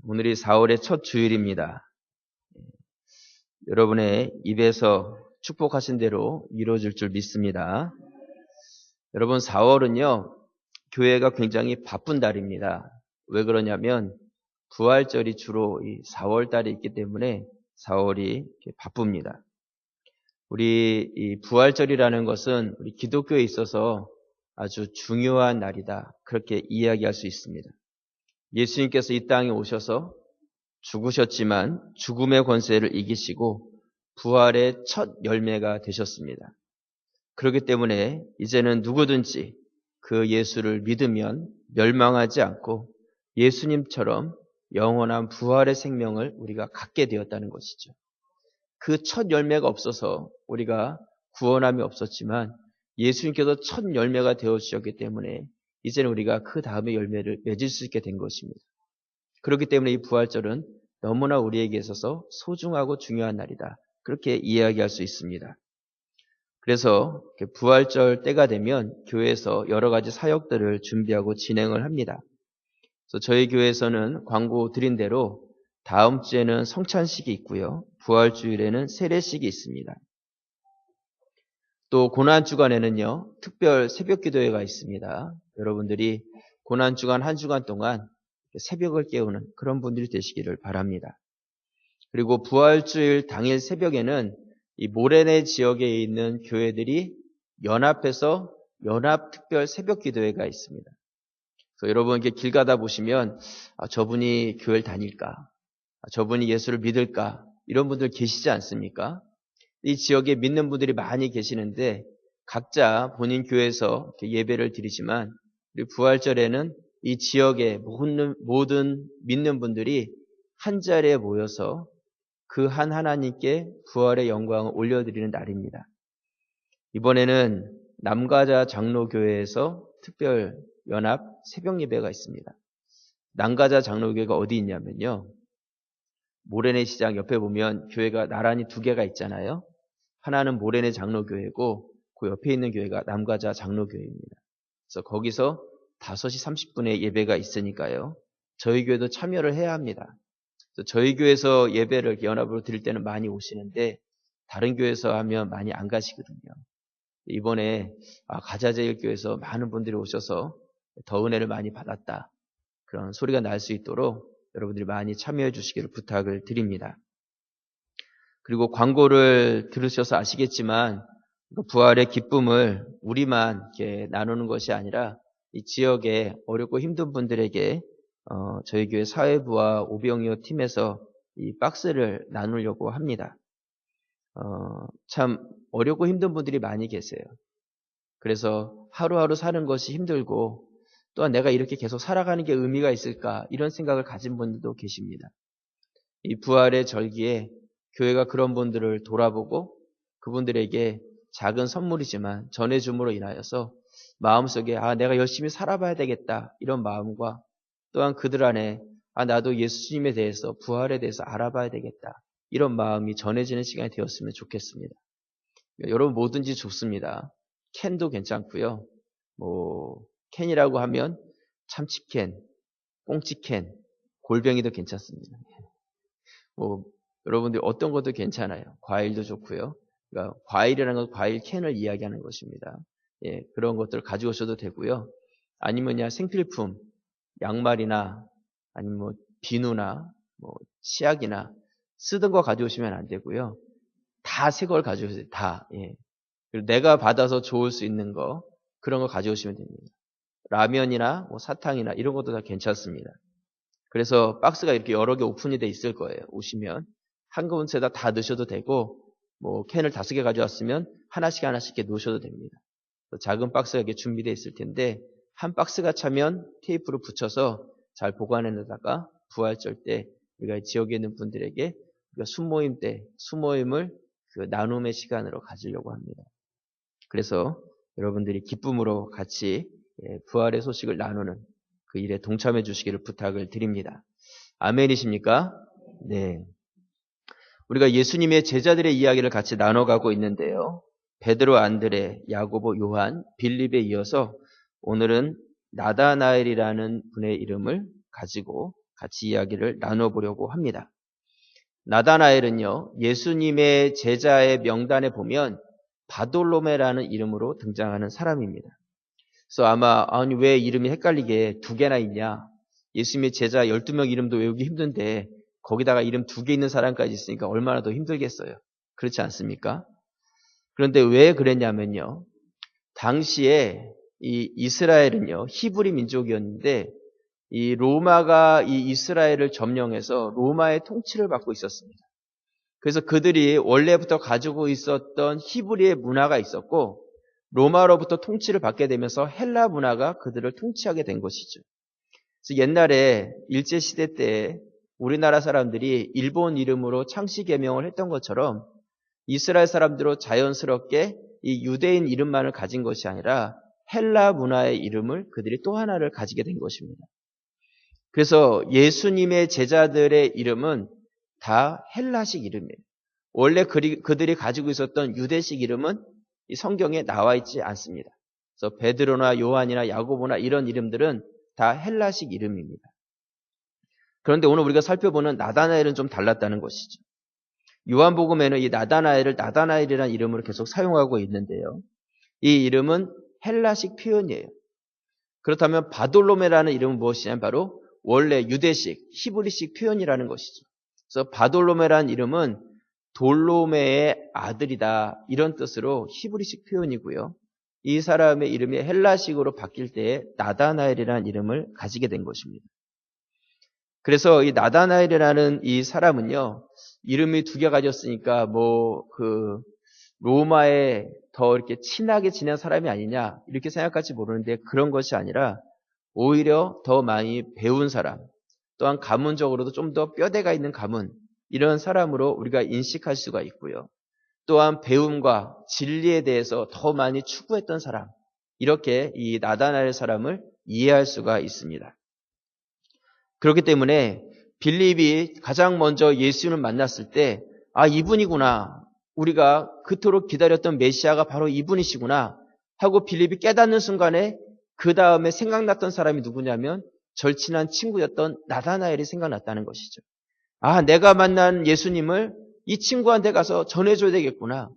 오늘이 4월의 첫 주일입니다. 여러분의 입에서 축복하신 대로 이루어질 줄 믿습니다. 여러분, 4월은요, 교회가 굉장히 바쁜 달입니다. 왜 그러냐면 부활절이 주로 이 4월 달에 있기 때문에 4월이 바쁩니다. 우리 이 부활절이라는 것은 우리 기독교에 있어서 아주 중요한 날이다. 그렇게 이야기할 수 있습니다. 예수님께서 이 땅에 오셔서 죽으셨지만 죽음의 권세를 이기시고 부활의 첫 열매가 되셨습니다. 그렇기 때문에 이제는 누구든지 그 예수를 믿으면 멸망하지 않고 예수님처럼 영원한 부활의 생명을 우리가 갖게 되었다는 것이죠. 그 첫 열매가 없어서 우리가 구원함이 없었지만 예수님께서 첫 열매가 되어주셨기 때문에 이제는 우리가 그 다음의 열매를 맺을 수 있게 된 것입니다. 그렇기 때문에 이 부활절은 너무나 우리에게 있어서 소중하고 중요한 날이다. 그렇게 이야기할 수 있습니다. 그래서 부활절 때가 되면 교회에서 여러 가지 사역들을 준비하고 진행을 합니다. 그래서 저희 교회에서는 광고 드린 대로 다음 주에는 성찬식이 있고요. 부활주일에는 세례식이 있습니다. 또 고난주간에는요. 특별 새벽기도회가 있습니다. 여러분들이 고난주간 한 주간 동안 새벽을 깨우는 그런 분들이 되시기를 바랍니다. 그리고 부활주일 당일 새벽에는 이 모래내 지역에 있는 교회들이 연합해서 연합특별 새벽기도회가 있습니다. 그래서 여러분 이렇게 길 가다 보시면 저분이 교회를 다닐까? 저분이 예수를 믿을까? 이런 분들 계시지 않습니까? 이 지역에 믿는 분들이 많이 계시는데 각자 본인 교회에서 예배를 드리지만 우리 부활절에는 이 지역의 모든 믿는 분들이 한 자리에 모여서 그 한 하나님께 부활의 영광을 올려드리는 날입니다. 이번에는 남가자 장로교회에서 특별 연합 새벽 예배가 있습니다. 남가자 장로교회가 어디 있냐면요. 모래내 시장 옆에 보면 교회가 나란히 두 개가 있잖아요. 하나는 모래내 장로교회고 그 옆에 있는 교회가 남가자 장로교회입니다. 그래서 거기서 5시 30분에 예배가 있으니까요. 저희 교회도 참여를 해야 합니다. 그래서 저희 교회에서 예배를 연합으로 드릴 때는 많이 오시는데 다른 교회에서 하면 많이 안 가시거든요. 이번에 가자제일교회에서 많은 분들이 오셔서 더 은혜를 많이 받았다. 그런 소리가 날 수 있도록 여러분들이 많이 참여해 주시기를 부탁을 드립니다. 그리고 광고를 들으셔서 아시겠지만 부활의 기쁨을 우리만 이렇게 나누는 것이 아니라 이 지역에 어렵고 힘든 분들에게 저희 교회 사회부와 오병이어 팀에서 이 박스를 나누려고 합니다. 참 어렵고 힘든 분들이 많이 계세요. 그래서 하루하루 사는 것이 힘들고 또한 내가 이렇게 계속 살아가는 게 의미가 있을까 이런 생각을 가진 분들도 계십니다. 이 부활의 절기에 교회가 그런 분들을 돌아보고 그분들에게 작은 선물이지만 전해줌으로 인하여서 마음속에 내가 열심히 살아봐야 되겠다 이런 마음과 또한 그들 안에 나도 예수님에 대해서 부활에 대해서 알아봐야 되겠다 이런 마음이 전해지는 시간이 되었으면 좋겠습니다. 여러분 뭐든지 좋습니다. 캔도 괜찮고요. 캔이라고 하면 참치캔, 꽁치캔, 골뱅이도 괜찮습니다. 여러분들 어떤 것도 괜찮아요. 과일도 좋고요. 그러니까 과일이라는 건 과일 캔을 이야기하는 것입니다. 예, 그런 것들을 가지고 오셔도 되고요. 아니면 생필품, 양말이나 아니면 비누나 치약이나 쓰던 거 가져오시면 안 되고요. 다 새 걸 가져오세요. 다. 예. 그리고 내가 받아서 좋을 수 있는 거 그런 거 가져오시면 됩니다. 라면이나 뭐 사탕이나 이런 것도 다 괜찮습니다. 그래서 박스가 이렇게 여러 개 오픈이 돼 있을 거예요. 오시면 한 군데다 다 넣으셔도 되고 뭐 캔을 5개 가져왔으면 하나씩 이렇게 놓으셔도 됩니다. 작은 박스가 이렇게 준비되어 있을 텐데 한 박스가 차면 테이프로 붙여서 잘 보관해 놓다가 부활절 때 우리가 지역에 있는 분들에게 우리가 순모임 때 순모임을 그 나눔의 시간으로 가지려고 합니다. 그래서 여러분들이 기쁨으로 같이 부활의 소식을 나누는 그 일에 동참해 주시기를 부탁을 드립니다. 아멘이십니까? 네. 우리가 예수님의 제자들의 이야기를 같이 나눠가고 있는데요. 베드로, 안드레, 야고보, 요한, 빌립에 이어서 오늘은 나다나엘이라는 분의 이름을 가지고 같이 이야기를 나눠보려고 합니다. 나다나엘은요, 예수님의 제자의 명단에 보면 바돌로메라는 이름으로 등장하는 사람입니다. 그래서 아마 아니 왜 이름이 헷갈리게 2개나 있냐? 예수님의 제자 12명 이름도 외우기 힘든데 거기다가 이름 2개 있는 사람까지 있으니까 얼마나 더 힘들겠어요. 그렇지 않습니까? 그런데 왜 그랬냐면요. 당시에 이 이스라엘은요, 히브리 민족이었는데 이 로마가 이 이스라엘을 점령해서 로마의 통치를 받고 있었습니다. 그래서 그들이 원래부터 가지고 있었던 히브리의 문화가 있었고 로마로부터 통치를 받게 되면서 헬라 문화가 그들을 통치하게 된 것이죠. 그래서 옛날에 일제시대 때 우리나라 사람들이 일본 이름으로 창씨 개명을 했던 것처럼 이스라엘 사람들로 자연스럽게 이 유대인 이름만을 가진 것이 아니라 헬라 문화의 이름을 그들이 또 하나를 가지게 된 것입니다. 그래서 예수님의 제자들의 이름은 다 헬라식 이름이에요. 원래 그들이 가지고 있었던 유대식 이름은 이 성경에 나와 있지 않습니다. 그래서 베드로나 요한이나 야고보나 이런 이름들은 다 헬라식 이름입니다. 그런데 오늘 우리가 살펴보는 나다나엘은 좀 달랐다는 것이죠. 요한복음에는 이 나다나엘을 나다나엘이라는 이름으로 계속 사용하고 있는데요. 이 이름은 헬라식 표현이에요. 그렇다면 바돌로메라는 이름은 무엇이냐면 바로 원래 유대식, 히브리식 표현이라는 것이죠. 그래서 바돌로메라는 이름은 돌로메의 아들이다 이런 뜻으로 히브리식 표현이고요. 이 사람의 이름이 헬라식으로 바뀔 때에 나다나엘이라는 이름을 가지게 된 것입니다. 그래서 이 나다나엘이라는 이 사람은요, 이름이 2개 가졌으니까 로마에 더 이렇게 친하게 지낸 사람이 아니냐 이렇게 생각할지 모르는데 그런 것이 아니라 오히려 더 많이 배운 사람, 또한 가문적으로도 좀 더 뼈대가 있는 가문 이런 사람으로 우리가 인식할 수가 있고요. 또한 배움과 진리에 대해서 더 많이 추구했던 사람, 이렇게 이 나다나엘 사람을 이해할 수가 있습니다. 그렇기 때문에 빌립이 가장 먼저 예수님을 만났을 때 이분이구나. 우리가 그토록 기다렸던 메시아가 바로 이분이시구나 하고 빌립이 깨닫는 순간에 그 다음에 생각났던 사람이 누구냐면 절친한 친구였던 나다나엘이 생각났다는 것이죠. 내가 만난 예수님을 이 친구한테 가서 전해줘야 되겠구나.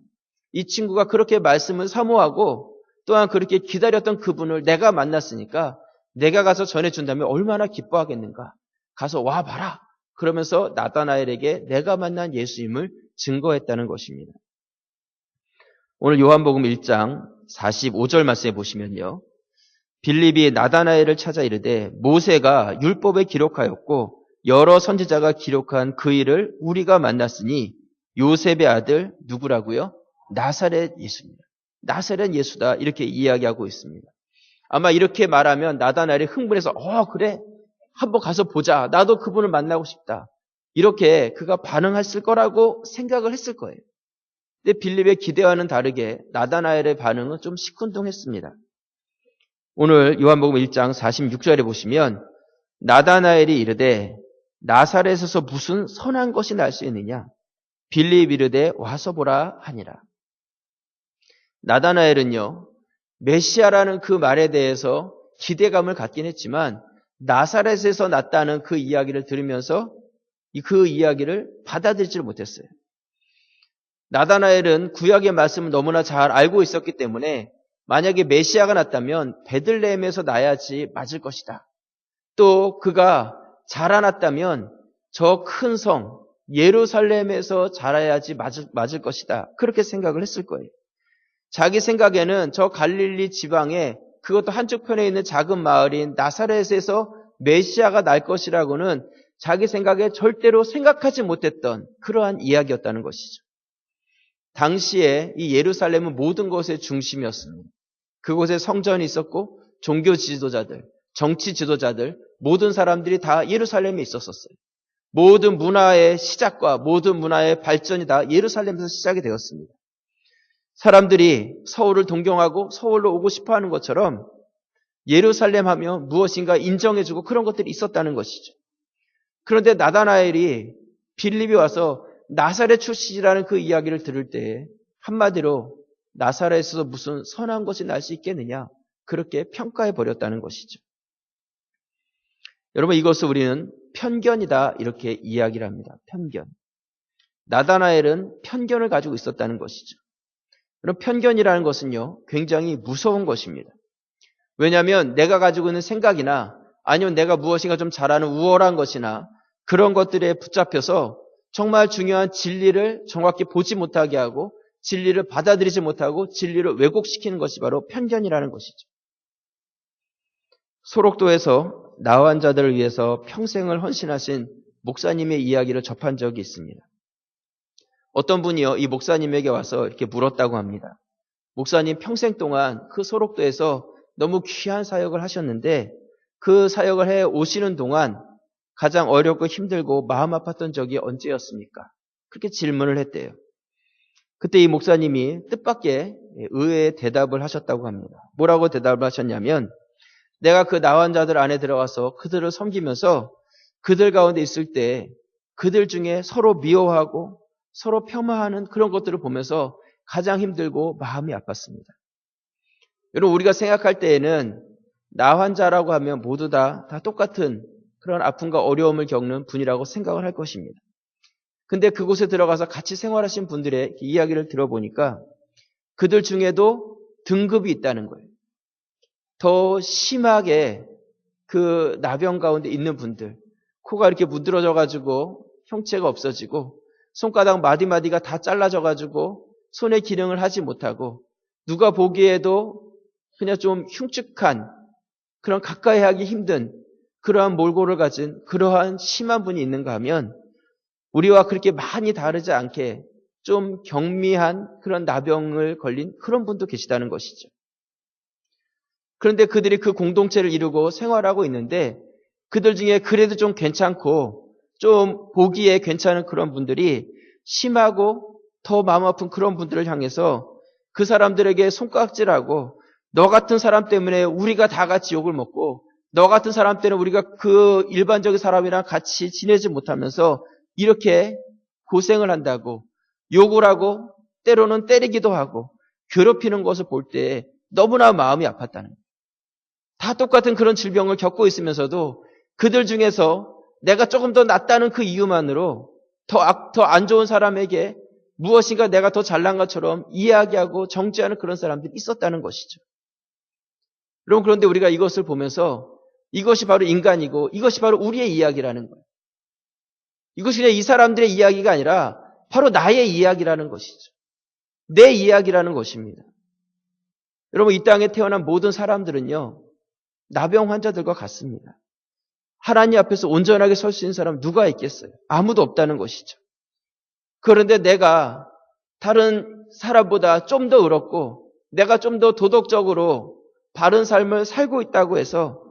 이 친구가 그렇게 말씀을 사모하고 또한 그렇게 기다렸던 그분을 내가 만났으니까 내가 가서 전해준다면 얼마나 기뻐하겠는가. 가서 와봐라. 그러면서 나다나엘에게 내가 만난 예수님을 증거했다는 것입니다. 오늘 요한복음 1장 45절 말씀에 보시면요. 빌립이 나다나엘을 찾아 이르되 모세가 율법에 기록하였고 여러 선지자가 기록한 그 일을 우리가 만났으니 요셉의 아들 누구라고요? 나사렛 예수입니다. 나사렛 예수다 이렇게 이야기하고 있습니다. 아마 이렇게 말하면 나다나엘이 흥분해서 그래 한번 가서 보자. 나도 그분을 만나고 싶다. 이렇게 그가 반응했을 거라고 생각을 했을 거예요. 근데 빌립의 기대와는 다르게 나다나엘의 반응은 좀 시큰둥했습니다. 오늘 요한복음 1장 46절에 보시면 나다나엘이 이르되 나사렛에서 무슨 선한 것이 날 수 있느냐? 빌립 이르되 와서 보라 하니라. 나다나엘은요, 메시아라는 그 말에 대해서 기대감을 갖긴 했지만 나사렛에서 났다는 그 이야기를 들으면서 그 이야기를 받아들이지를 못했어요. 나다나엘은 구약의 말씀을 너무나 잘 알고 있었기 때문에 만약에 메시아가 났다면 베들레헴에서 나야지 맞을 것이다. 또 그가 자라났다면 저 큰 성 예루살렘에서 자라야지 맞을 것이다. 그렇게 생각을 했을 거예요. 자기 생각에는 저 갈릴리 지방에 그것도 한쪽 편에 있는 작은 마을인 나사렛에서 메시아가 날 것이라고는 자기 생각에 절대로 생각하지 못했던 그러한 이야기였다는 것이죠. 당시에 이 예루살렘은 모든 것의 중심이었습니다. 그곳에 성전이 있었고 종교 지도자들, 정치 지도자들, 모든 사람들이 다 예루살렘에 있었어요. 모든 문화의 시작과 모든 문화의 발전이 다 예루살렘에서 시작이 되었습니다. 사람들이 서울을 동경하고 서울로 오고 싶어하는 것처럼 예루살렘 하면 무엇인가 인정해주고 그런 것들이 있었다는 것이죠. 그런데 나다나엘이 빌립이 와서 나사렛 출신이라는 그 이야기를 들을 때 한마디로 나사렛에서 무슨 선한 것이 날 수 있겠느냐, 그렇게 평가해 버렸다는 것이죠. 여러분, 이것을 우리는 편견이다 이렇게 이야기를 합니다. 편견. 나다나엘은 편견을 가지고 있었다는 것이죠. 그럼 편견이라는 것은요, 굉장히 무서운 것입니다. 왜냐하면 내가 가지고 있는 생각이나 아니면 내가 무엇인가 좀 잘하는 우월한 것이나 그런 것들에 붙잡혀서 정말 중요한 진리를 정확히 보지 못하게 하고 진리를 받아들이지 못하고 진리를 왜곡시키는 것이 바로 편견이라는 것이죠. 소록도에서 나 환자들을 위해서 평생을 헌신하신 목사님의 이야기를 접한 적이 있습니다. 어떤 분이요, 이 목사님에게 와서 이렇게 물었다고 합니다. 목사님, 평생 동안 그 소록도에서 너무 귀한 사역을 하셨는데 그 사역을 해 오시는 동안 가장 어렵고 힘들고 마음 아팠던 적이 언제였습니까? 그렇게 질문을 했대요. 그때 이 목사님이 뜻밖의 의외의 대답을 하셨다고 합니다. 뭐라고 대답을 하셨냐면, 내가 그 나환자들 안에 들어가서 그들을 섬기면서 그들 가운데 있을 때 그들 중에 서로 미워하고 서로 폄하하는 그런 것들을 보면서 가장 힘들고 마음이 아팠습니다. 여러분, 우리가 생각할 때에는 나환자라고 하면 모두 다 똑같은 그런 아픔과 어려움을 겪는 분이라고 생각을 할 것입니다. 근데 그곳에 들어가서 같이 생활하신 분들의 이야기를 들어보니까 그들 중에도 등급이 있다는 거예요. 더 심하게 그 나병 가운데 있는 분들, 코가 이렇게 문드러져가지고 형체가 없어지고 손가락 마디마디가 다 잘라져가지고 손의 기능을 하지 못하고 누가 보기에도 그냥 좀 흉측한 그런 가까이 하기 힘든 그러한 몰골을 가진 그러한 심한 분이 있는가 하면 우리와 그렇게 많이 다르지 않게 좀 경미한 그런 나병을 걸린 그런 분도 계시다는 것이죠. 그런데 그들이 그 공동체를 이루고 생활하고 있는데 그들 중에 그래도 좀 괜찮고 좀 보기에 괜찮은 그런 분들이 심하고 더 마음 아픈 그런 분들을 향해서 그 사람들에게 손가락질하고 너 같은 사람 때문에 우리가 다 같이 욕을 먹고 너 같은 사람 때문에 우리가 그 일반적인 사람이랑 같이 지내지 못하면서 이렇게 고생을 한다고 욕을 하고 때로는 때리기도 하고 괴롭히는 것을 볼 때 너무나 마음이 아팠다는 거예요. 다 똑같은 그런 질병을 겪고 있으면서도 그들 중에서 내가 조금 더 낫다는 그 이유만으로 더 안 좋은 사람에게 무엇인가 내가 더 잘난 것처럼 이야기하고 정죄하는 그런 사람들이 있었다는 것이죠. 여러분, 그런데 우리가 이것을 보면서 이것이 바로 인간이고 이것이 바로 우리의 이야기라는 거예요. 이것이 그냥 이 사람들의 이야기가 아니라 바로 나의 이야기라는 것이죠. 내 이야기라는 것입니다. 여러분, 이 땅에 태어난 모든 사람들은요, 나병 환자들과 같습니다. 하나님 앞에서 온전하게 설 수 있는 사람 누가 있겠어요? 아무도 없다는 것이죠. 그런데 내가 다른 사람보다 좀 더 의롭고 내가 좀 더 도덕적으로 바른 삶을 살고 있다고 해서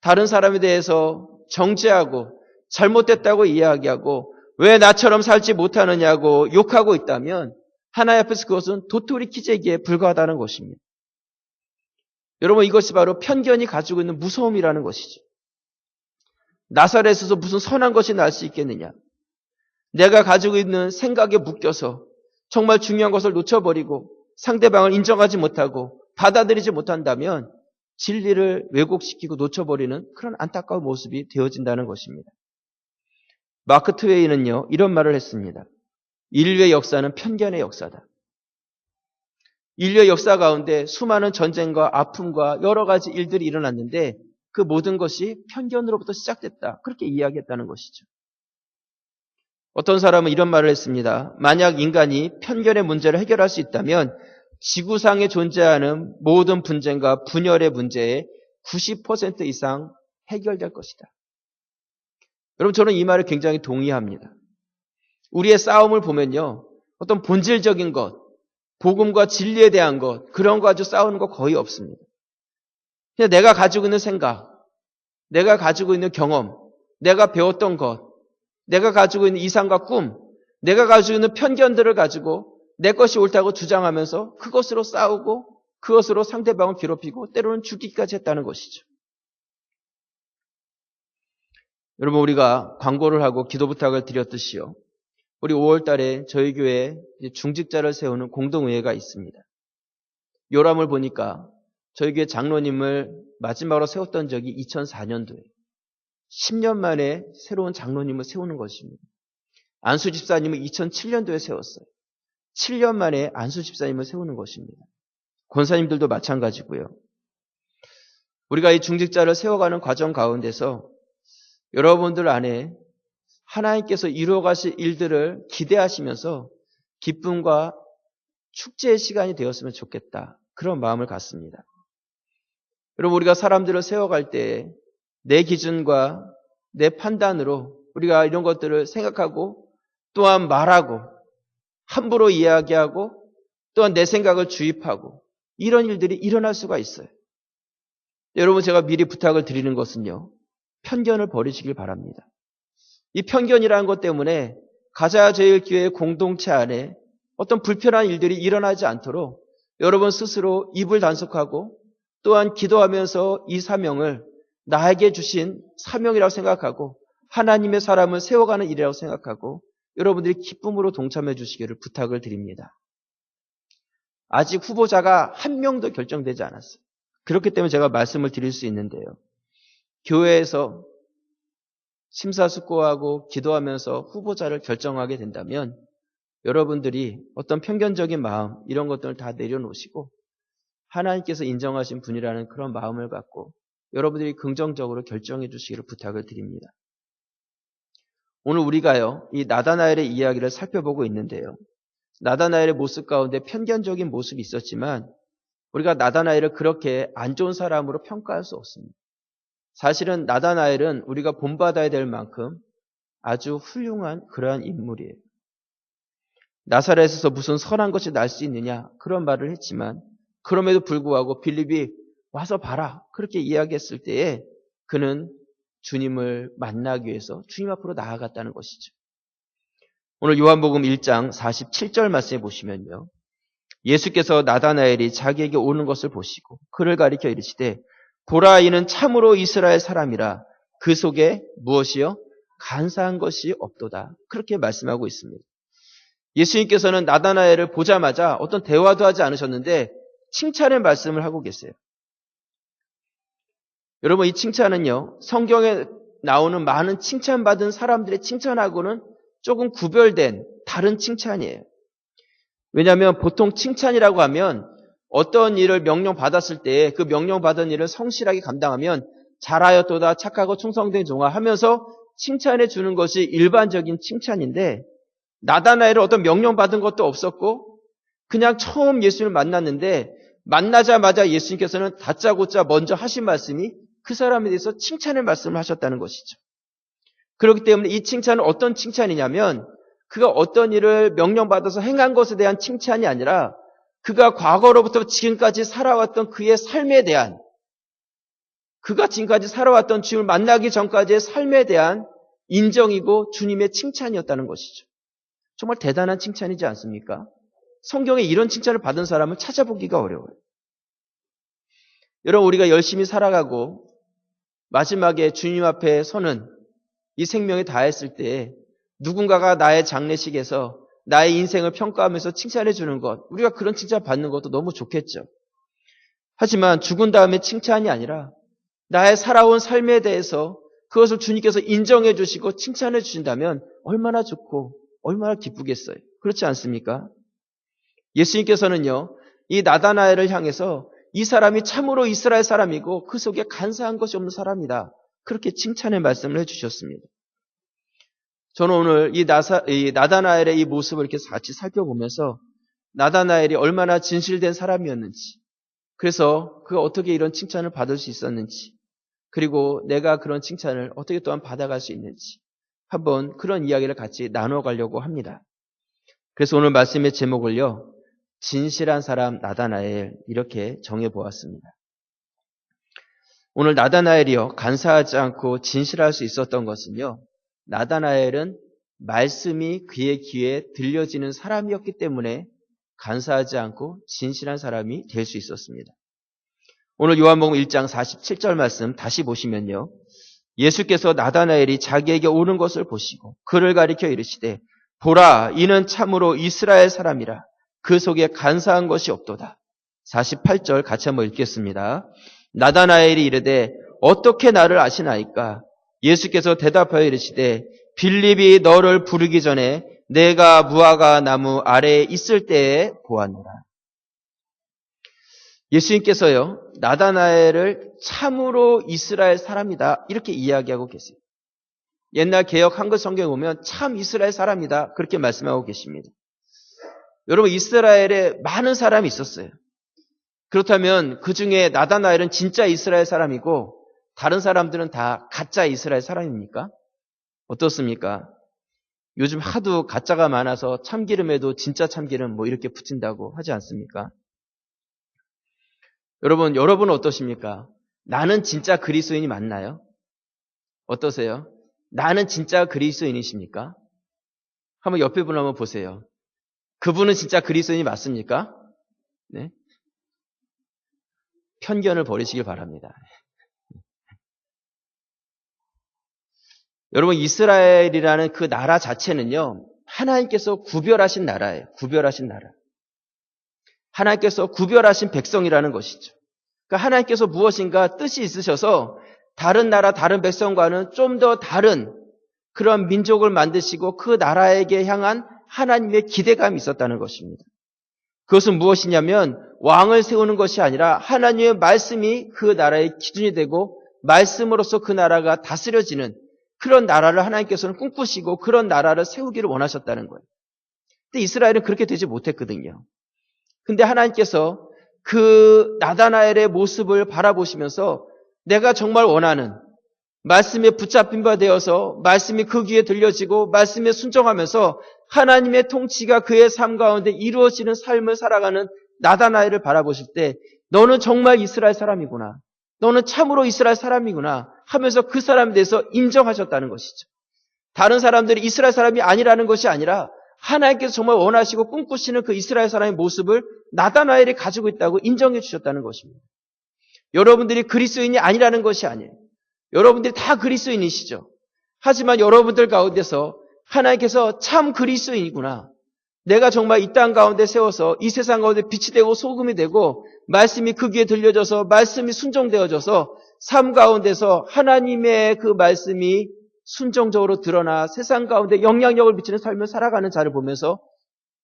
다른 사람에 대해서 정죄하고 잘못됐다고 이야기하고 왜 나처럼 살지 못하느냐고 욕하고 있다면 하나님 앞에서 그것은 도토리 키재기에 불과하다는 것입니다. 여러분, 이것이 바로 편견이 가지고 있는 무서움이라는 것이죠. 나사렛에서 무슨 선한 것이 날 수 있겠느냐? 내가 가지고 있는 생각에 묶여서 정말 중요한 것을 놓쳐버리고 상대방을 인정하지 못하고 받아들이지 못한다면 진리를 왜곡시키고 놓쳐버리는 그런 안타까운 모습이 되어진다는 것입니다. 마크 트웨이는요, 이런 말을 했습니다. 인류의 역사는 편견의 역사다. 인류의 역사 가운데 수많은 전쟁과 아픔과 여러 가지 일들이 일어났는데 그 모든 것이 편견으로부터 시작됐다. 그렇게 이야기했다는 것이죠. 어떤 사람은 이런 말을 했습니다. 만약 인간이 편견의 문제를 해결할 수 있다면 지구상에 존재하는 모든 분쟁과 분열의 문제의 90% 이상 해결될 것이다. 여러분, 저는 이 말에 굉장히 동의합니다. 우리의 싸움을 보면요, 어떤 본질적인 것, 복음과 진리에 대한 것, 그런 거 가지고 싸우는 거 거의 없습니다. 그냥 내가 가지고 있는 생각, 내가 가지고 있는 경험, 내가 배웠던 것, 내가 가지고 있는 이상과 꿈, 내가 가지고 있는 편견들을 가지고 내 것이 옳다고 주장하면서 그것으로 싸우고 그것으로 상대방을 괴롭히고 때로는 죽이기까지 했다는 것이죠. 여러분, 우리가 광고를 하고 기도 부탁을 드렸듯이요, 우리 5월 달에 저희 교회에 중직자를 세우는 공동의회가 있습니다. 요람을 보니까 저희 교회 장로님을 마지막으로 세웠던 적이 2004년도에 10년 만에 새로운 장로님을 세우는 것입니다. 안수 집사님을 2007년도에 세웠어요. 7년 만에 안수 집사님을 세우는 것입니다. 권사님들도 마찬가지고요. 우리가 이 중직자를 세워가는 과정 가운데서 여러분들 안에 하나님께서 이루어가실 일들을 기대하시면서 기쁨과 축제의 시간이 되었으면 좋겠다. 그런 마음을 갖습니다. 여러분, 우리가 사람들을 세워갈 때 내 기준과 내 판단으로 우리가 이런 것들을 생각하고 또한 말하고 함부로 이야기하고 또한 내 생각을 주입하고 이런 일들이 일어날 수가 있어요. 여러분, 제가 미리 부탁을 드리는 것은요, 편견을 버리시길 바랍니다. 이 편견이라는 것 때문에 가자제일교회 공동체 안에 어떤 불편한 일들이 일어나지 않도록 여러분 스스로 입을 단속하고 또한 기도하면서 이 사명을 나에게 주신 사명이라고 생각하고 하나님의 사람을 세워가는 일이라고 생각하고 여러분들이 기쁨으로 동참해 주시기를 부탁을 드립니다. 아직 후보자가 한 명도 결정되지 않았어요. 그렇기 때문에 제가 말씀을 드릴 수 있는데요. 교회에서 심사숙고하고 기도하면서 후보자를 결정하게 된다면 여러분들이 어떤 편견적인 마음 이런 것들을 다 내려놓으시고 하나님께서 인정하신 분이라는 그런 마음을 갖고 여러분들이 긍정적으로 결정해 주시기를 부탁을 드립니다. 오늘 우리가요, 이 나다나엘의 이야기를 살펴보고 있는데요. 나다나엘의 모습 가운데 편견적인 모습이 있었지만 우리가 나다나엘을 그렇게 안 좋은 사람으로 평가할 수 없습니다. 사실은 나다나엘은 우리가 본받아야 될 만큼 아주 훌륭한 그러한 인물이에요. 나사렛에서 무슨 선한 것이 날 수 있느냐 그런 말을 했지만 그럼에도 불구하고 빌립이 와서 봐라 그렇게 이야기했을 때에 그는 주님을 만나기 위해서 주님 앞으로 나아갔다는 것이죠. 오늘 요한복음 1장 47절 말씀에 보시면요. 예수께서 나다나엘이 자기에게 오는 것을 보시고 그를 가리켜 이르시되 보라 이는 참으로 이스라엘 사람이라 그 속에 무엇이요? 간사한 것이 없도다. 그렇게 말씀하고 있습니다. 예수님께서는 나다나엘을 보자마자 어떤 대화도 하지 않으셨는데 칭찬의 말씀을 하고 계세요. 여러분, 이 칭찬은요, 성경에 나오는 많은 칭찬받은 사람들의 칭찬하고는 조금 구별된 다른 칭찬이에요. 왜냐하면 보통 칭찬이라고 하면 어떤 일을 명령받았을 때 그 명령받은 일을 성실하게 감당하면 잘하였도다 착하고 충성된 종아 하면서 칭찬해 주는 것이 일반적인 칭찬인데 나다나엘은 어떤 명령받은 것도 없었고 그냥 처음 예수님을 만났는데 만나자마자 예수님께서는 다짜고짜 먼저 하신 말씀이 그 사람에 대해서 칭찬의 말씀을 하셨다는 것이죠. 그렇기 때문에 이 칭찬은 어떤 칭찬이냐면 그가 어떤 일을 명령받아서 행한 것에 대한 칭찬이 아니라 그가 과거로부터 지금까지 살아왔던 그의 삶에 대한 그가 지금까지 살아왔던 주님을 만나기 전까지의 삶에 대한 인정이고 주님의 칭찬이었다는 것이죠. 정말 대단한 칭찬이지 않습니까? 성경에 이런 칭찬을 받은 사람을 찾아보기가 어려워요. 여러분, 우리가 열심히 살아가고 마지막에 주님 앞에 서는 이 생명이 다했을 때 누군가가 나의 장례식에서 나의 인생을 평가하면서 칭찬해 주는 것, 우리가 그런 칭찬 받는 것도 너무 좋겠죠. 하지만 죽은 다음에 칭찬이 아니라 나의 살아온 삶에 대해서 그것을 주님께서 인정해 주시고 칭찬해 주신다면 얼마나 좋고 얼마나 기쁘겠어요. 그렇지 않습니까? 예수님께서는요, 이 나다나엘을 향해서 이 사람이 참으로 이스라엘 사람이고 그 속에 간사한 것이 없는 사람이다. 그렇게 칭찬의 말씀을 해주셨습니다. 저는 오늘 이 나다나엘의 이 모습을 이렇게 같이 살펴보면서 나다나엘이 얼마나 진실된 사람이었는지, 그래서 그가 어떻게 이런 칭찬을 받을 수 있었는지, 그리고 내가 그런 칭찬을 어떻게 또한 받아갈 수 있는지 한번 그런 이야기를 같이 나눠가려고 합니다. 그래서 오늘 말씀의 제목을요, 진실한 사람 나다나엘 이렇게 정해보았습니다. 오늘 나다나엘이요, 간사하지 않고 진실할 수 있었던 것은요, 나다나엘은 말씀이 그의 귀에 들려지는 사람이었기 때문에 간사하지 않고 진실한 사람이 될 수 있었습니다. 오늘 요한복음 1장 47절 말씀 다시 보시면요, 예수께서 나다나엘이 자기에게 오는 것을 보시고 그를 가리켜 이르시되 보라, 이는 참으로 이스라엘 사람이라 그 속에 간사한 것이 없도다. 48절 같이 한번 읽겠습니다. 나다나엘이 이르되 어떻게 나를 아시나이까? 예수께서 대답하여 이르시되 빌립이 너를 부르기 전에 내가 무화과 나무 아래에 있을 때에 보았노라. 예수님께서요, 나다나엘을 참으로 이스라엘 사람이다 이렇게 이야기하고 계세요. 옛날 개역 한글 성경에 보면 참 이스라엘 사람이다 그렇게 말씀하고 계십니다. 여러분, 이스라엘에 많은 사람이 있었어요. 그렇다면 그 중에 나다나엘은 진짜 이스라엘 사람이고 다른 사람들은 다 가짜 이스라엘 사람입니까? 어떻습니까? 요즘 하도 가짜가 많아서 참기름에도 진짜 참기름 뭐 이렇게 붙인다고 하지 않습니까? 여러분은 어떠십니까? 나는 진짜 그리스도인이 맞나요? 어떠세요? 나는 진짜 그리스도인이십니까? 한번 옆에 분 한번 보세요. 그분은 진짜 그리스도인이 맞습니까? 네? 편견을 버리시길 바랍니다. 여러분, 이스라엘이라는 그 나라 자체는요, 하나님께서 구별하신 나라예요. 구별하신 나라. 하나님께서 구별하신 백성이라는 것이죠. 그러니까 하나님께서 무엇인가 뜻이 있으셔서 다른 나라, 다른 백성과는 좀 더 다른 그런 민족을 만드시고 그 나라에게 향한 하나님의 기대감이 있었다는 것입니다. 그것은 무엇이냐면 왕을 세우는 것이 아니라 하나님의 말씀이 그 나라의 기준이 되고 말씀으로서 그 나라가 다스려지는 그런 나라를 하나님께서는 꿈꾸시고 그런 나라를 세우기를 원하셨다는 거예요. 근데 이스라엘은 그렇게 되지 못했거든요. 근데 하나님께서 그 나다나엘의 모습을 바라보시면서 내가 정말 원하는 말씀에 붙잡힌 바 되어서 말씀이 그 귀에 들려지고 말씀에 순종하면서 하나님의 통치가 그의 삶 가운데 이루어지는 삶을 살아가는 나다나엘을 바라보실 때 너는 정말 이스라엘 사람이구나. 너는 참으로 이스라엘 사람이구나 하면서 그 사람에 대해서 인정하셨다는 것이죠. 다른 사람들이 이스라엘 사람이 아니라는 것이 아니라 하나님께서 정말 원하시고 꿈꾸시는 그 이스라엘 사람의 모습을 나다나엘이 가지고 있다고 인정해 주셨다는 것입니다. 여러분들이 그리스도인이 아니라는 것이 아니에요. 여러분들이 다 그리스도인이시죠. 하지만 여러분들 가운데서 하나님께서 참 그리스도인이구나. 내가 정말 이 땅 가운데 세워서 이 세상 가운데 빛이 되고 소금이 되고 말씀이 그 귀에 들려져서 말씀이 순종되어져서 삶 가운데서 하나님의 그 말씀이 순종적으로 드러나 세상 가운데 영향력을 미치는 삶을 살아가는 자를 보면서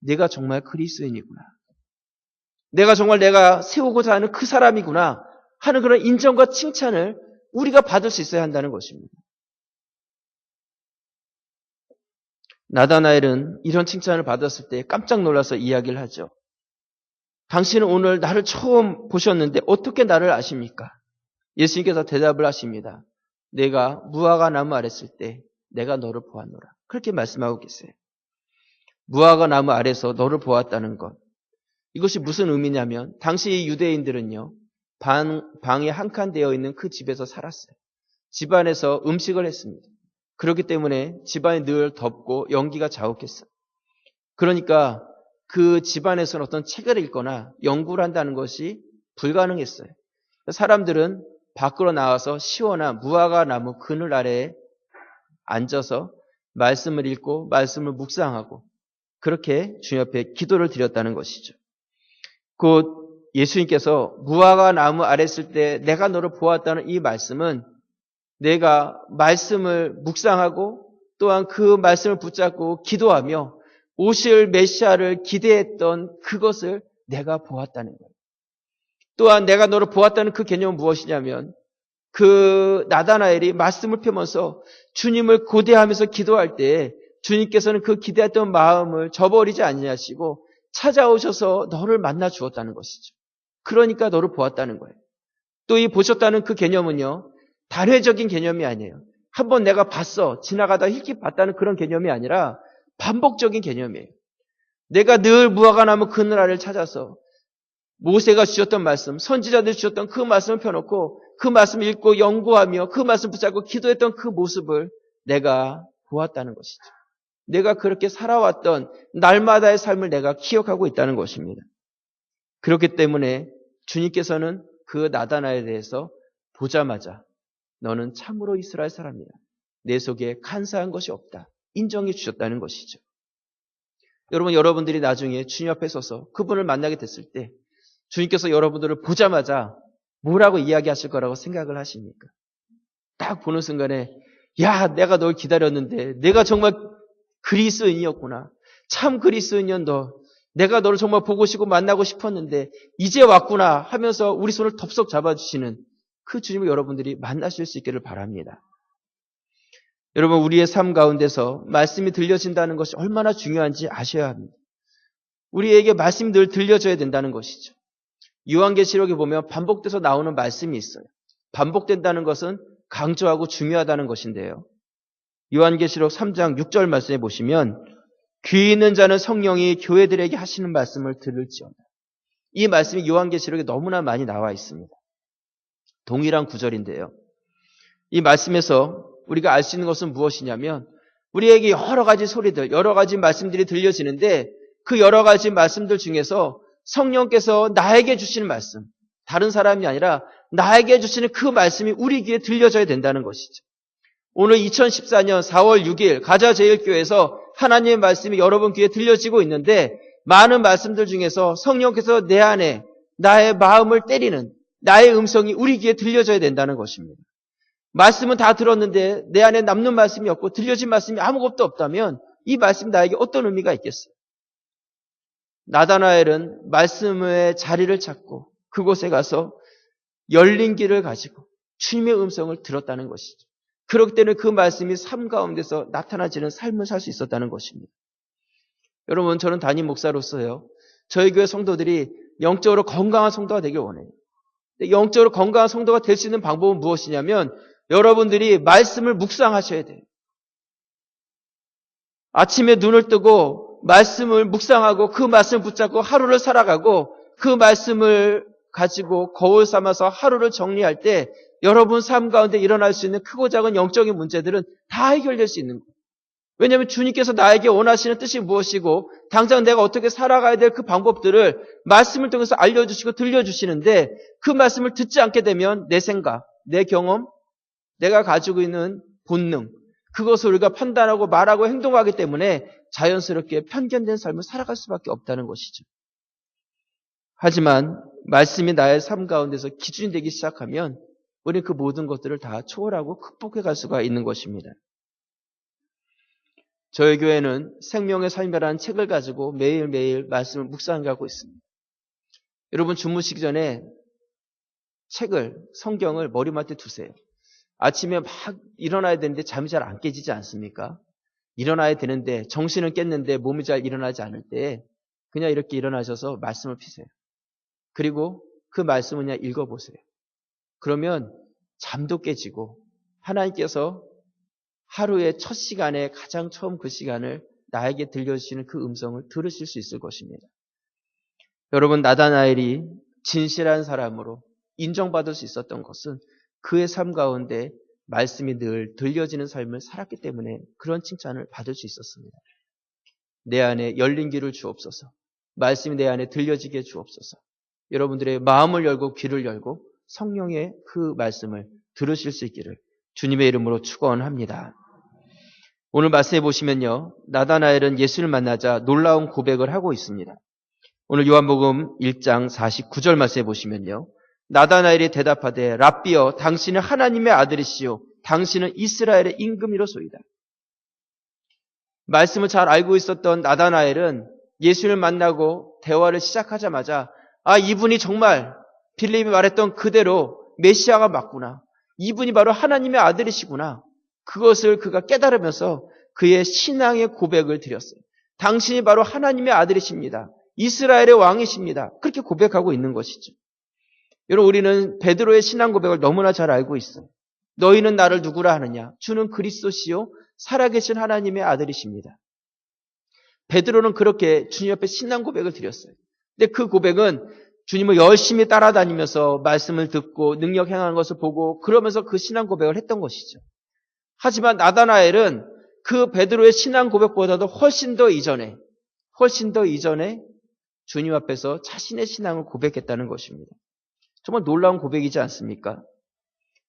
내가 정말 그리스도인이구나. 내가 정말 내가 세우고자 하는 그 사람이구나 하는 그런 인정과 칭찬을 우리가 받을 수 있어야 한다는 것입니다. 나다나엘은 이런 칭찬을 받았을 때 깜짝 놀라서 이야기를 하죠. 당신은 오늘 나를 처음 보셨는데 어떻게 나를 아십니까? 예수님께서 대답을 하십니다. 내가 무화과 나무 아래 있을 때 내가 너를 보았노라. 그렇게 말씀하고 계세요. 무화과 나무 아래서 너를 보았다는 것. 이것이 무슨 의미냐면 당시 유대인들은요. 방에 한 칸 되어 있는 그 집에서 살았어요. 집안에서 음식을 했습니다. 그렇기 때문에 집안이 늘 덥고 연기가 자욱했어요. 그러니까 그 집안에서는 어떤 책을 읽거나 연구를 한다는 것이 불가능했어요. 사람들은 밖으로 나와서 시원한 무화과 나무 그늘 아래에 앉아서 말씀을 읽고 말씀을 묵상하고 그렇게 주님 앞에 기도를 드렸다는 것이죠. 곧 예수님께서 무화과 나무 아래 있을 때 내가 너를 보았다는 이 말씀은 내가 말씀을 묵상하고 또한 그 말씀을 붙잡고 기도하며 오실 메시아를 기대했던 그것을 내가 보았다는 거예요. 또한 내가 너를 보았다는 그 개념은 무엇이냐면 그 나다나엘이 말씀을 펴면서 주님을 고대하면서 기도할 때 주님께서는 그 기대했던 마음을 저버리지 아니하시고 찾아오셔서 너를 만나 주었다는 것이죠. 그러니까 너를 보았다는 거예요. 또 이 보셨다는 그 개념은요, 단회적인 개념이 아니에요. 한번 내가 봤어, 지나가다 힐끗 봤다는 그런 개념이 아니라 반복적인 개념이에요. 내가 늘 무화과 나무 그늘 아래를 찾아서 모세가 주셨던 말씀, 선지자들이 주셨던 그 말씀을 펴놓고 그 말씀을 읽고 연구하며 그 말씀 붙잡고 기도했던 그 모습을 내가 보았다는 것이죠. 내가 그렇게 살아왔던 날마다의 삶을 내가 기억하고 있다는 것입니다. 그렇기 때문에 주님께서는 그 나다나엘에 대해서 보자마자 너는 참으로 이스라엘 사람이다. 내 속에 간사한 것이 없다. 인정해 주셨다는 것이죠. 여러분들이 나중에 주님 앞에 서서 그분을 만나게 됐을 때 주님께서 여러분들을 보자마자 뭐라고 이야기하실 거라고 생각을 하십니까? 딱 보는 순간에 야, 내가 널 기다렸는데 내가 정말 그리스도인이었구나. 참 그리스도인이었 너. 내가 너를 정말 보고 싶고 만나고 싶었는데 이제 왔구나 하면서 우리 손을 덥석 잡아주시는 그 주님을 여러분들이 만나실 수 있기를 바랍니다. 여러분, 우리의 삶 가운데서 말씀이 들려진다는 것이 얼마나 중요한지 아셔야 합니다. 우리에게 말씀이 늘 들려져야 된다는 것이죠. 요한계시록에 보면 반복돼서 나오는 말씀이 있어요. 반복된다는 것은 강조하고 중요하다는 것인데요. 요한계시록 3장 6절 말씀에 보시면 귀 있는 자는 성령이 교회들에게 하시는 말씀을 들을지어다. 이 말씀이 요한계시록에 너무나 많이 나와 있습니다. 동일한 구절인데요. 이 말씀에서 우리가 알 수 있는 것은 무엇이냐면 우리에게 여러 가지 소리들, 여러 가지 말씀들이 들려지는데 그 여러 가지 말씀들 중에서 성령께서 나에게 주시는 말씀, 다른 사람이 아니라 나에게 주시는 그 말씀이 우리 귀에 들려져야 된다는 것이죠. 오늘 2014년 4월 6일 가자제일교회에서 하나님의 말씀이 여러분 귀에 들려지고 있는데 많은 말씀들 중에서 성령께서 내 안에 나의 마음을 때리는 나의 음성이 우리 귀에 들려져야 된다는 것입니다. 말씀은 다 들었는데 내 안에 남는 말씀이 없고 들려진 말씀이 아무것도 없다면 이 말씀이 나에게 어떤 의미가 있겠어요? 나다나엘은 말씀의 자리를 찾고 그곳에 가서 열린 귀를 가지고 주님의 음성을 들었다는 것이죠. 그렇기 때문에 그 말씀이 삶 가운데서 나타나지는 삶을 살 수 있었다는 것입니다. 여러분, 저는 담임 목사로서요, 저희 교회 성도들이 영적으로 건강한 성도가 되길 원해요. 영적으로 건강한 성도가 될 수 있는 방법은 무엇이냐면 여러분들이 말씀을 묵상하셔야 돼요. 아침에 눈을 뜨고 말씀을 묵상하고 그 말씀을 붙잡고 하루를 살아가고 그 말씀을 가지고 거울 삼아서 하루를 정리할 때 여러분 삶 가운데 일어날 수 있는 크고 작은 영적인 문제들은 다 해결될 수 있는 거예요. 왜냐하면 주님께서 나에게 원하시는 뜻이 무엇이고 당장 내가 어떻게 살아가야 될 그 방법들을 말씀을 통해서 알려주시고 들려주시는데 그 말씀을 듣지 않게 되면 내 생각, 내 경험, 내가 가지고 있는 본능, 그것을 우리가 판단하고 말하고 행동하기 때문에 자연스럽게 편견된 삶을 살아갈 수밖에 없다는 것이죠. 하지만 말씀이 나의 삶 가운데서 기준이 되기 시작하면 우리는 그 모든 것들을 다 초월하고 극복해 갈 수가 있는 것입니다. 저희 교회는 생명의 삶이라는 책을 가지고 매일매일 말씀을 묵상하고 있습니다. 여러분, 주무시기 전에 책을, 성경을 머리맡에 두세요. 아침에 막 일어나야 되는데 잠이 잘 안 깨지지 않습니까? 일어나야 되는데 정신은 깼는데 몸이 잘 일어나지 않을 때 그냥 이렇게 일어나셔서 말씀을 피세요. 그리고 그 말씀을 그냥 읽어보세요. 그러면 잠도 깨지고 하나님께서 하루의 첫 시간에 가장 처음 그 시간을 나에게 들려주시는 그 음성을 들으실 수 있을 것입니다. 여러분, 나다나엘이 진실한 사람으로 인정받을 수 있었던 것은 그의 삶 가운데 말씀이 늘 들려지는 삶을 살았기 때문에 그런 칭찬을 받을 수 있었습니다. 내 안에 열린 귀를 주옵소서. 말씀이 내 안에 들려지게 주옵소서. 여러분들의 마음을 열고 귀를 열고 성령의 그 말씀을 들으실 수 있기를 주님의 이름으로 축원합니다. 오늘 말씀해 보시면요, 나다나엘은 예수를 만나자 놀라운 고백을 하고 있습니다. 오늘 요한복음 1장 49절 말씀해 보시면요, 나다나엘이 대답하되 랍비여 당신은 하나님의 아들이시요 당신은 이스라엘의 임금이로소이다. 말씀을 잘 알고 있었던 나다나엘은 예수를 만나고 대화를 시작하자마자 이분이 정말 빌립이 말했던 그대로 메시아가 맞구나. 이분이 바로 하나님의 아들이시구나. 그것을 그가 깨달으면서 그의 신앙의 고백을 드렸어요. 당신이 바로 하나님의 아들이십니다. 이스라엘의 왕이십니다. 그렇게 고백하고 있는 것이죠. 여러분, 우리는 베드로의 신앙 고백을 너무나 잘 알고 있어요. 너희는 나를 누구라 하느냐? 주는 그리스도시요 살아계신 하나님의 아들이십니다. 베드로는 그렇게 주님 앞에 신앙 고백을 드렸어요. 근데 그 고백은 주님을 열심히 따라다니면서 말씀을 듣고 능력 행하는 것을 보고 그러면서 그 신앙 고백을 했던 것이죠. 하지만 나다나엘은 그 베드로의 신앙 고백보다도 훨씬 더 이전에 주님 앞에서 자신의 신앙을 고백했다는 것입니다. 정말 놀라운 고백이지 않습니까?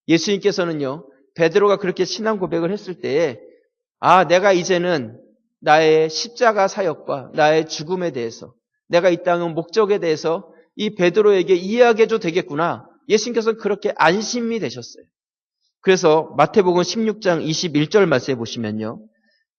예수님께서는요, 베드로가 그렇게 신앙 고백을 했을 때에 내가 이제는 나의 십자가 사역과 나의 죽음에 대해서 내가 이 땅의 목적에 대해서 이 베드로에게 이야기해도 되겠구나. 예수님께서는 그렇게 안심이 되셨어요. 그래서 마태복음 16장 21절 말씀에 보시면요.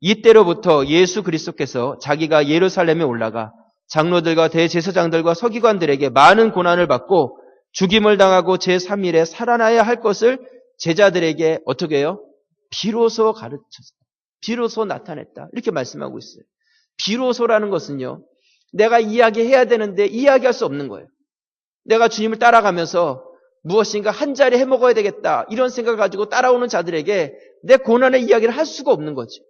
이때로부터 예수 그리스도께서 자기가 예루살렘에 올라가 장로들과 대제사장들과 서기관들에게 많은 고난을 받고 죽임을 당하고 제3일에 살아나야 할 것을 제자들에게 어떻게 해요? 비로소 가르쳤다. 비로소 나타냈다. 이렇게 말씀하고 있어요. 비로소라는 것은요. 내가 이야기해야 되는데 이야기할 수 없는 거예요. 내가 주님을 따라가면서 무엇인가 한 자리 해먹어야 되겠다. 이런 생각을 가지고 따라오는 자들에게 내 고난의 이야기를 할 수가 없는 거죠.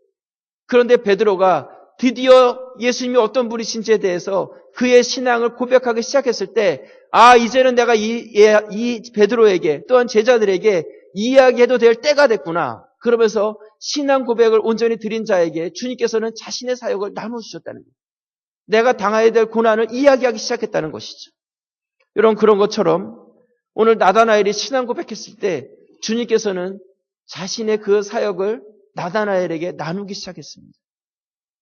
그런데 베드로가 드디어 예수님이 어떤 분이신지에 대해서 그의 신앙을 고백하기 시작했을 때 이제는 내가 이 베드로에게 또한 제자들에게 이야기해도 될 때가 됐구나. 그러면서 신앙 고백을 온전히 드린 자에게 주님께서는 자신의 사역을 나눠주셨다는 거예요. 내가 당해야 될 고난을 이야기하기 시작했다는 것이죠. 여러분, 그런 것처럼 오늘 나다나엘이 신앙 고백했을 때 주님께서는 자신의 그 사역을 나다나엘에게 나누기 시작했습니다.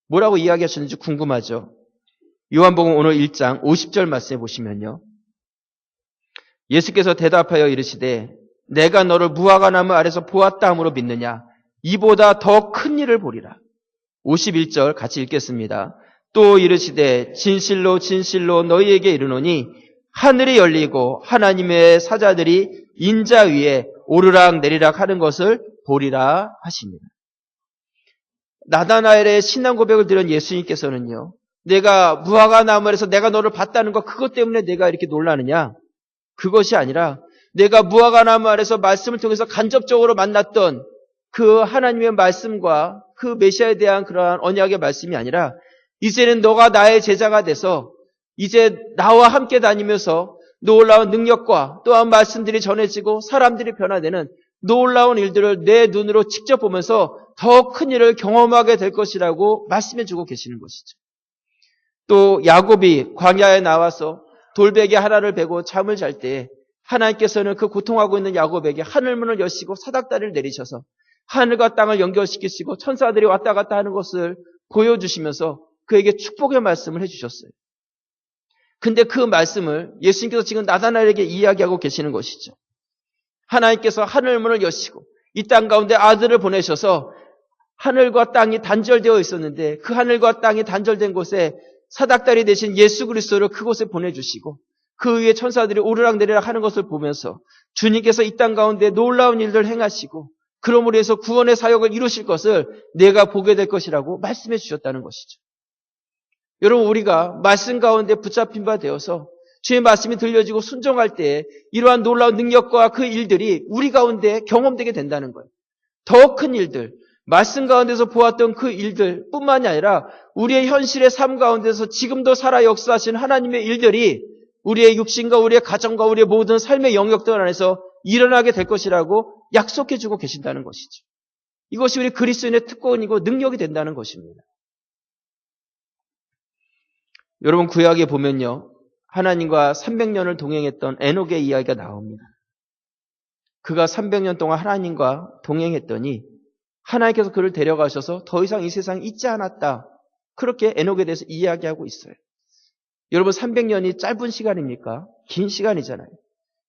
뭐라고 이야기하셨는지 궁금하죠? 요한복음 오늘 1장 50절 말씀해 보시면요. 예수께서 대답하여 이르시되 내가 너를 무화과나무 아래서 보았다 함으로 믿느냐? 이보다 더 큰 일을 보리라. 51절 같이 읽겠습니다. 또 이르시되 진실로 진실로 너희에게 이르노니 하늘이 열리고 하나님의 사자들이 인자 위에 오르락 내리락 하는 것을 보리라 하십니다. 나다나엘의 신앙 고백을 들은 예수님께서는요. 내가 무화과나무에서 내가 너를 봤다는 것 그것 때문에 내가 이렇게 놀라느냐? 그것이 아니라 내가 무화과나무 아래서 말씀을 통해서 간접적으로 만났던 그 하나님의 말씀과 그 메시아에 대한 그러한 언약의 말씀이 아니라 이제는 너가 나의 제자가 돼서 이제 나와 함께 다니면서 놀라운 능력과 또한 말씀들이 전해지고 사람들이 변화되는 놀라운 일들을 내 눈으로 직접 보면서 더 큰 일을 경험하게 될 것이라고 말씀해 주고 계시는 것이죠. 또 야곱이 광야에 나와서 돌베개 하나를 베고 잠을 잘 때 하나님께서는 그 고통하고 있는 야곱에게 하늘문을 여시고 사닥다리를 내리셔서 하늘과 땅을 연결시키시고 천사들이 왔다 갔다 하는 것을 보여주시면서 그에게 축복의 말씀을 해주셨어요. 근데 그 말씀을 예수님께서 지금 나다나엘에게 이야기하고 계시는 것이죠. 하나님께서 하늘문을 여시고 이 땅 가운데 아들을 보내셔서 하늘과 땅이 단절되어 있었는데 그 하늘과 땅이 단절된 곳에 사닥다리 대신 예수 그리스도를 그곳에 보내주시고 그 위에 천사들이 오르락내리락 하는 것을 보면서 주님께서 이 땅 가운데 놀라운 일들을 행하시고 그러므로 해서 구원의 사역을 이루실 것을 내가 보게 될 것이라고 말씀해 주셨다는 것이죠. 여러분, 우리가 말씀 가운데 붙잡힌 바 되어서 주의 말씀이 들려지고 순종할 때에 이러한 놀라운 능력과 그 일들이 우리 가운데 경험되게 된다는 거예요. 더 큰 일들, 말씀 가운데서 보았던 그 일들 뿐만이 아니라 우리의 현실의 삶 가운데서 지금도 살아 역사하신 하나님의 일들이 우리의 육신과 우리의 가정과 우리의 모든 삶의 영역들 안에서 일어나게 될 것이라고 약속해 주고 계신다는 것이죠. 이것이 우리 그리스도인의 특권이고 능력이 된다는 것입니다. 여러분, 구약에 보면요. 하나님과 300년을 동행했던 에녹의 이야기가 나옵니다. 그가 300년 동안 하나님과 동행했더니 하나님께서 그를 데려가셔서 더 이상 이 세상에 있지 않았다. 그렇게 에녹에 대해서 이야기하고 있어요. 여러분, 300년이 짧은 시간입니까? 긴 시간이잖아요.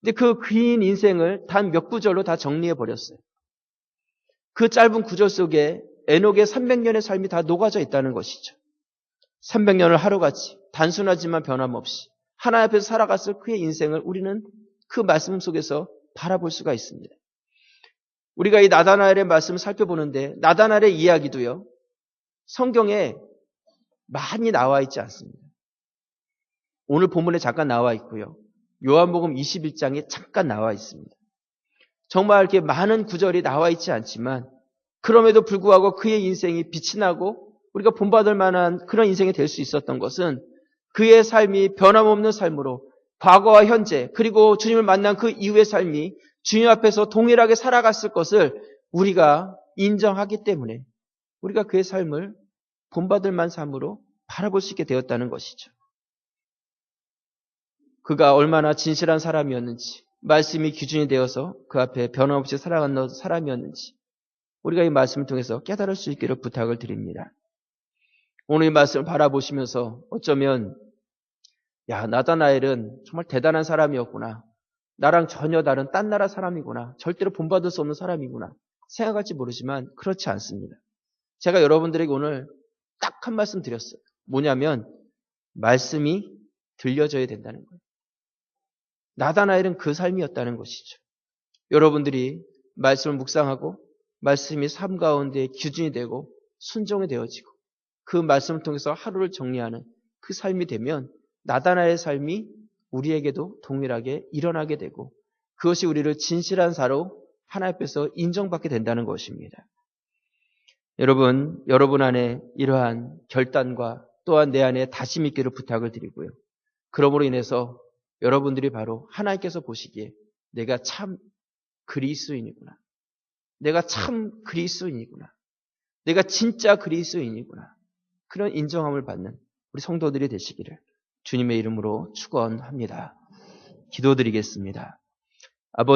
근데 그 긴 인생을 단 몇 구절로 다 정리해 버렸어요. 그 짧은 구절 속에 에녹의 300년의 삶이 다 녹아져 있다는 것이죠. 300년을 하루같이 단순하지만 변함없이 하나님 앞에서 살아갔을 그의 인생을 우리는 그 말씀 속에서 바라볼 수가 있습니다. 우리가 이 나다나엘의 말씀을 살펴보는데 나다나엘의 이야기도요. 성경에 많이 나와 있지 않습니다. 오늘 본문에 잠깐 나와 있고요. 요한복음 21장에 잠깐 나와 있습니다. 정말 이렇게 많은 구절이 나와 있지 않지만 그럼에도 불구하고 그의 인생이 빛이 나고 우리가 본받을 만한 그런 인생이 될 수 있었던 것은 그의 삶이 변함없는 삶으로 과거와 현재 그리고 주님을 만난 그 이후의 삶이 주님 앞에서 동일하게 살아갔을 것을 우리가 인정하기 때문에 우리가 그의 삶을 본받을 만한 삶으로 바라볼 수 있게 되었다는 것이죠. 그가 얼마나 진실한 사람이었는지 말씀이 기준이 되어서 그 앞에 변함없이 살아가는 사람이었는지 우리가 이 말씀을 통해서 깨달을 수 있기를 부탁을 드립니다. 오늘 이 말씀을 바라보시면서 어쩌면 나다나엘은 정말 대단한 사람이었구나. 나랑 전혀 다른 딴 나라 사람이구나. 절대로 본받을 수 없는 사람이구나. 생각할지 모르지만 그렇지 않습니다. 제가 여러분들에게 오늘 딱 한 말씀 드렸어요. 뭐냐면 말씀이 들려져야 된다는 거예요. 나다나엘은 그 삶이었다는 것이죠. 여러분들이 말씀을 묵상하고 말씀이 삶 가운데 기준이 되고 순종이 되어지고 그 말씀을 통해서 하루를 정리하는 그 삶이 되면 나다나엘의 삶이 우리에게도 동일하게 일어나게 되고 그것이 우리를 진실한 사로 하나님 앞에서 인정받게 된다는 것입니다. 여러분 안에 이러한 결단과 또한 내 안에 다짐이 있기를 부탁을 드리고요. 그러므로 인해서 여러분들이 바로 하나님께서 보시기에 내가 참 그리스도인이구나. 내가 참 그리스도인이구나. 내가 진짜 그리스도인이구나. 그런 인정함을 받는 우리 성도들이 되시기를 주님의 이름으로 축원합니다. 기도드리겠습니다. 아버지